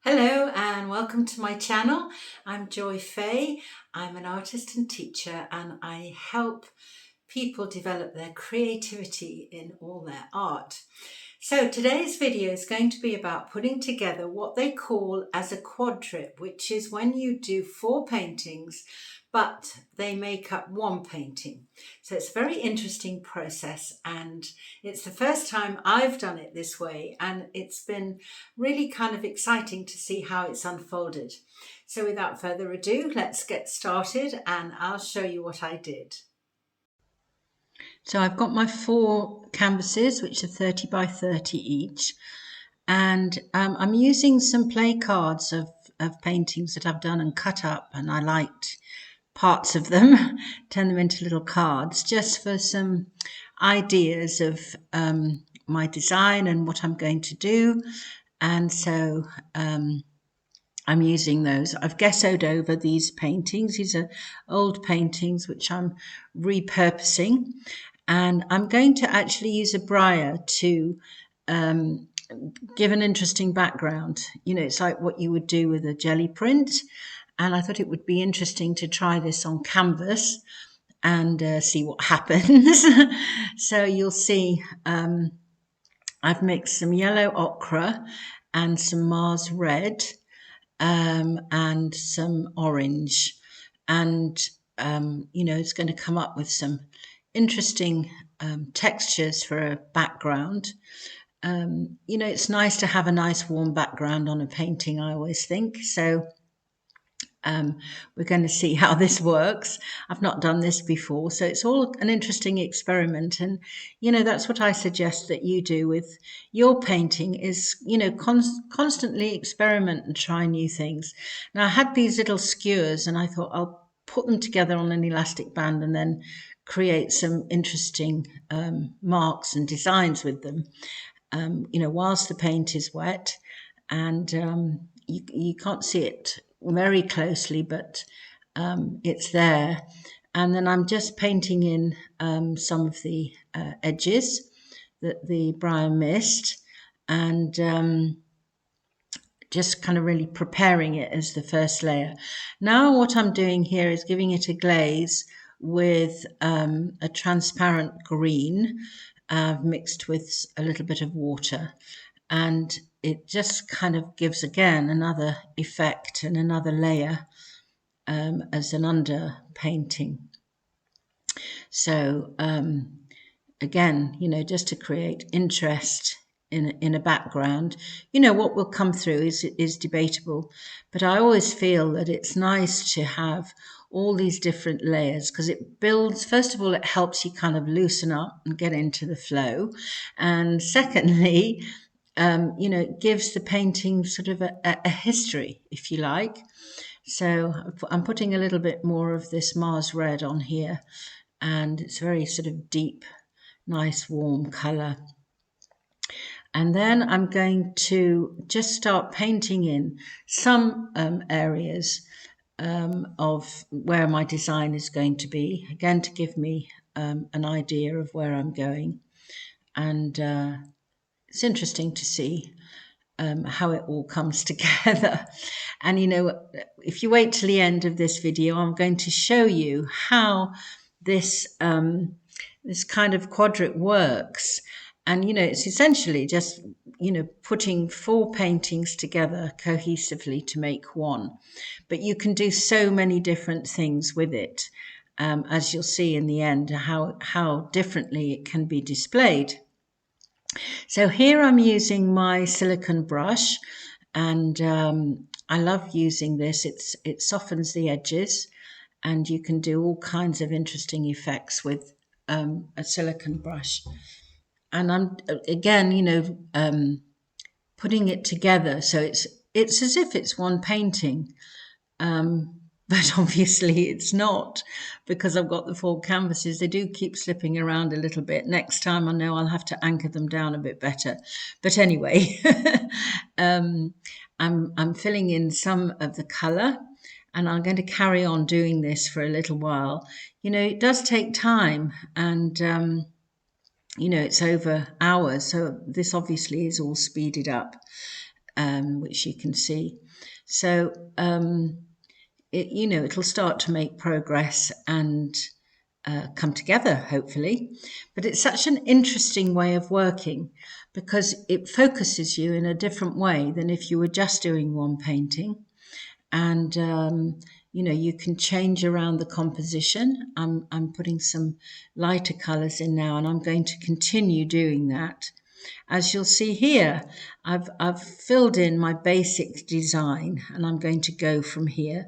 Hello and welcome to my channel. I'm Joy Fahey. I'm an artist and teacher and I help people develop their creativity in all their art. So today's video is going to be about putting together what they call as a quadrip, which is when you do 4 paintings but they make up one painting. So it's a very interesting process and it's the first time I've done it this way, and it's been really kind of exciting to see how it's unfolded. So without further ado, let's get started and I'll show you what I did. So I've got my 4 canvases, which are 30 by 30 each, and I'm using some play cards of paintings that I've done and cut up, and I liked parts of them, turn them into little cards, just for some ideas of my design and what I'm going to do. And so I'm using those. I've gessoed over these paintings. These are old paintings which I'm repurposing, and I'm going to actually use a braille to give an interesting background. You know, it's like what you would do with a jelly print, and I thought it would be interesting to try this on canvas and see what happens. So you'll see I've mixed some yellow ochre and some Mars red and some orange, and you know, it's going to come up with some interesting textures for a background. You know, it's nice to have a nice warm background on a painting, I always think. So we're going to see how this works. I've not done this before, so it's all an interesting experiment. And, you know, that's what I suggest that you do with your painting is, you know, constantly experiment and try new things. Now, I had these little skewers and I thought I'll put them together on an elastic band and then create some interesting marks and designs with them, you know, whilst the paint is wet. And you can't see it very closely, but it's there. And then I'm just painting in some of the edges that the Brian missed, and just kind of really preparing it as the first layer. Now what I'm doing here is giving it a glaze with a transparent green mixed with a little bit of water, and it just kind of gives again another effect and another layer as an under painting. So again, you know, just to create interest in a background. You know, what will come through is debatable, but I always feel that it's nice to have all these different layers because it builds, first of all, it helps you kind of loosen up and get into the flow, and secondly, you know, it gives the painting sort of a history, if you like. So I'm putting a little bit more of this Mars red on here, and it's very sort of deep, nice, warm colour. And then I'm going to just start painting in some areas of where my design is going to be, again, to give me an idea of where I'm going. And it's interesting to see how it all comes together. And, you know, if you wait till the end of this video, I'm going to show you how this this kind of quadrip works. And, you know, it's essentially just, you know, putting 4 paintings together cohesively to make one. But you can do so many different things with it, as you'll see in the end, how differently it can be displayed. So here I'm using my silicone brush, and I love using this. It softens the edges, and you can do all kinds of interesting effects with a silicone brush. And I'm again, you know, putting it together so it's as if it's one painting, but obviously it's not, because I've got the 4 canvases. They do keep slipping around a little bit. Next time I know I'll have to anchor them down a bit better. But anyway, I'm filling in some of the colour, and I'm going to carry on doing this for a little while. You know, it does take time, and you know, it's over hours, so this obviously is all speeded up. which you can see. So, it'll start to make progress and come together, hopefully. But it's such an interesting way of working because it focuses you in a different way than if you were just doing one painting. And you can change around the composition. I'm putting some lighter colours in now, and I'm going to continue doing that. As you'll see here, I've filled in my basic design, and I'm going to go from here.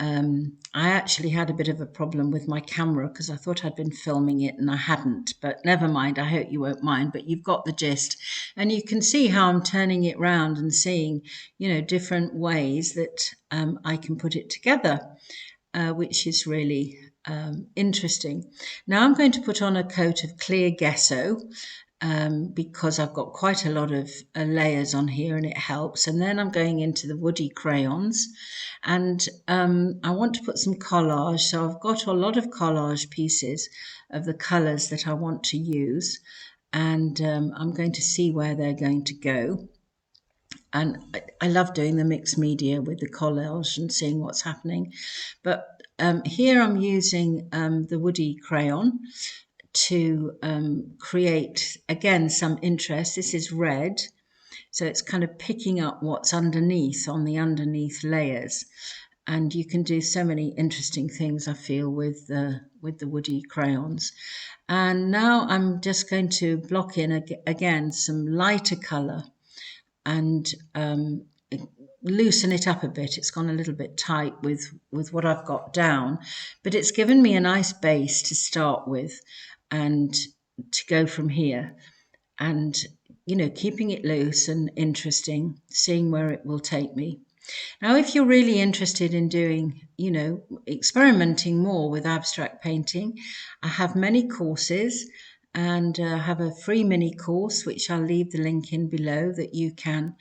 I actually had a bit of a problem with my camera because I thought I'd been filming it and I hadn't, but never mind, I hope you won't mind, but you've got the gist. And you can see how I'm turning it round and seeing, different ways that I can put it together, which is really interesting. Now I'm going to put on a coat of clear gesso, because I've got quite a lot of layers on here and it helps. And then I'm going into the woody crayons, and I want to put some collage. So I've got a lot of collage pieces of the colours that I want to use, and I'm going to see where they're going to go. And I love doing the mixed media with the collage and seeing what's happening. But here I'm using the woody crayon to create, again, some interest. This is red, so it's kind of picking up what's underneath on the underneath layers. And you can do so many interesting things, I feel, with the woody crayons. And now I'm just going to block in again some lighter colour and loosen it up a bit. It's gone a little bit tight with what I've got down, but it's given me a nice base to start with and to go from here, and keeping it loose and interesting, seeing where it will take me. Now, if you're really interested in doing, experimenting more with abstract painting, I have many courses, and have a free mini course, which I'll leave the link in below, that you can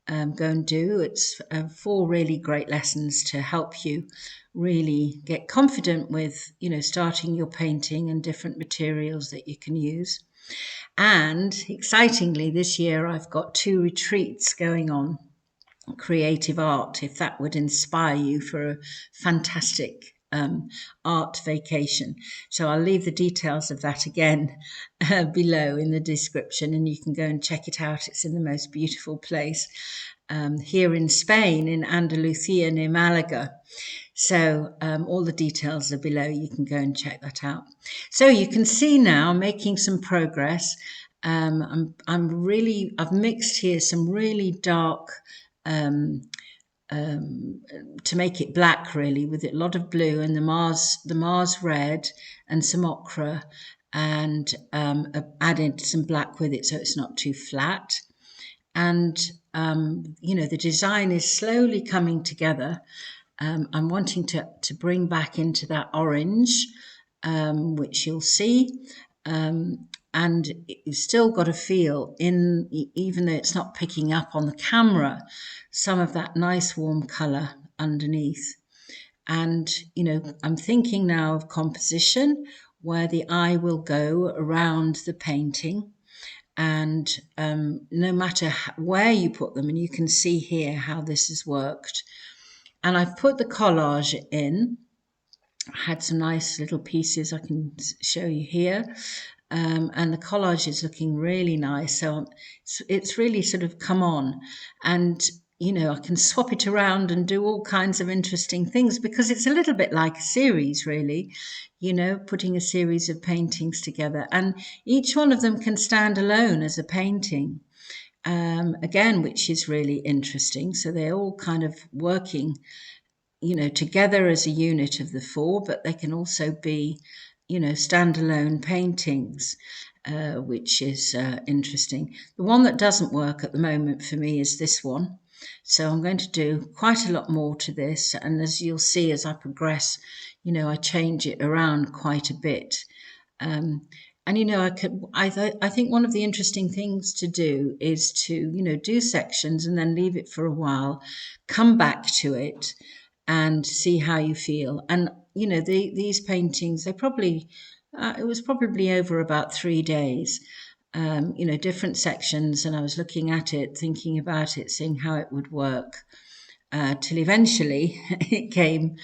go and do. It's 4 really great lessons to help you really get confident with, starting your painting and different materials that you can use. And excitingly, this year I've got 2 retreats going on, creative art, if that would inspire you for a fantastic art vacation. So I'll leave the details of that again below in the description, and you can go and check it out. It's in the most beautiful place here in Spain, in Andalusia near Malaga. So all the details are below. You can go and check that out. So you can see now making some progress. I've mixed here some really dark to make it black, really, with a lot of blue and the Mars red and some ochre, and added some black with it so it's not too flat. And the design is slowly coming together. I'm wanting to bring back into that orange, which you'll see. And you've still got to feel, even though it's not picking up on the camera, some of that nice warm colour underneath. And, I'm thinking now of composition, where the eye will go around the painting. And no matter where you put them, and you can see here how this has worked. And I've put the collage in. I had some nice little pieces I can show you here. And the collage is looking really nice. So it's really sort of come on. And, I can swap it around and do all kinds of interesting things, because it's a little bit like a series, really, putting a series of paintings together. And each one of them can stand alone as a painting, again, which is really interesting. So they're all kind of working, together as a unit of the 4, but they can also be, standalone paintings, which is interesting. The one that doesn't work at the moment for me is this one. So I'm going to do quite a lot more to this. And as you'll see, as I progress, I change it around quite a bit. And, I think one of the interesting things to do is to, do sections and then leave it for a while, come back to it and see how you feel. And, these paintings, it was probably over about 3 days. you know, different sections, and I was looking at it, thinking about it, seeing how it would work, till eventually it came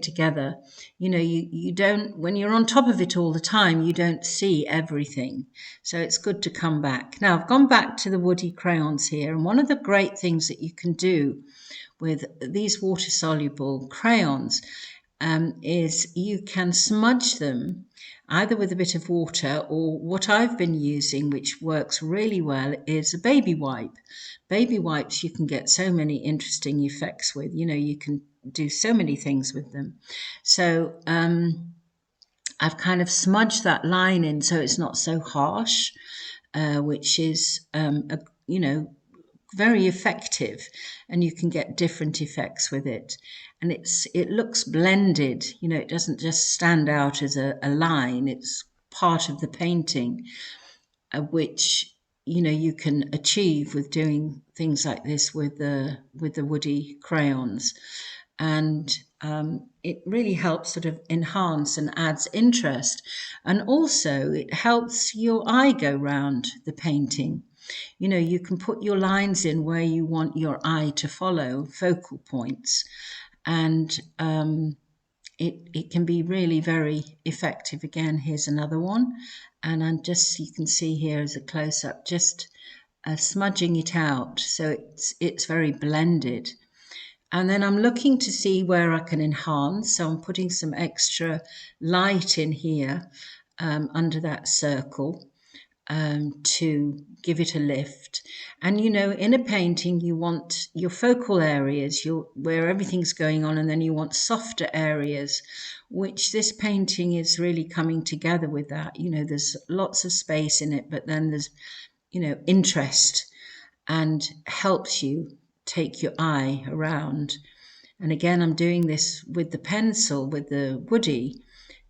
together. You know, you don't, when you're on top of it all the time, you don't see everything. So it's good to come back. Now, I've gone back to the woody crayons here, and one of the great things that you can do with these water-soluble crayons is you can smudge them either with a bit of water, or what I've been using, which works really well, is a baby wipe. Baby wipes you can get so many interesting effects with. You know, you can do so many things with them. So I've kind of smudged that line in so it's not so harsh, which is, you know, very effective, and you can get different effects with it. And it looks blended, you know, it doesn't just stand out as a line, it's part of the painting, which, you know, you can achieve with doing things like this with the woody crayons. And it really helps sort of enhance and adds interest. And also it helps your eye go round the painting. You know, you can put your lines in where you want your eye to follow, focal points, and it can be really very effective. Again, here's another one, and I'm just, you can see here as a close-up, just smudging it out so it's very blended. And then I'm looking to see where I can enhance, so I'm putting some extra light in here under that circle, to give it a lift. And you know, in a painting you want your focal areas, where everything's going on, and then you want softer areas, which this painting is really coming together with that. You know, there's lots of space in it, but then there's, you know, interest, and helps you take your eye around. And again, I'm doing this with the pencil, with the woody,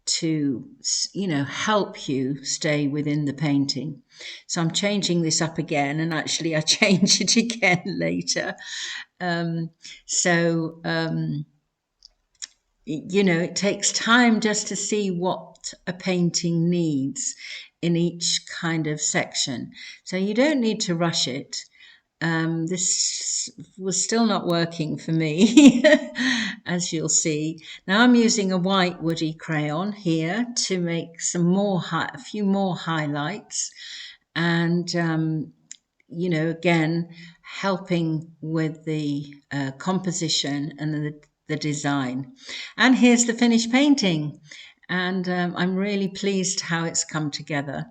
to, you know, help you stay within the painting. So I'm changing this up again, and actually I change it again later. You know, it takes time just to see what a painting needs in each kind of section. So you don't need to rush it. This was still not working for me, as you'll see. Now I'm using a white woody crayon here to make a few more highlights, and you know, again, helping with the composition and the design. And here's the finished painting, and I'm really pleased how it's come together,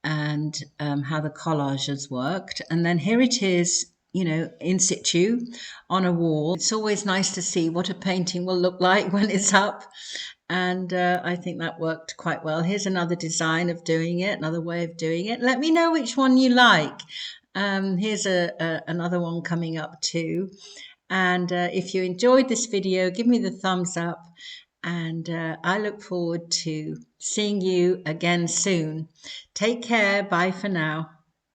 and how the collage has worked. And then here it is, you know, in situ on a wall. It's always nice to see what a painting will look like when it's up, and I think that worked quite well. Here's another design of doing it, another way of doing it. Let me know which one you like. Here's another one coming up too. And if you enjoyed this video, give me the thumbs up, and I look forward to seeing you again soon. Take care. Bye for now.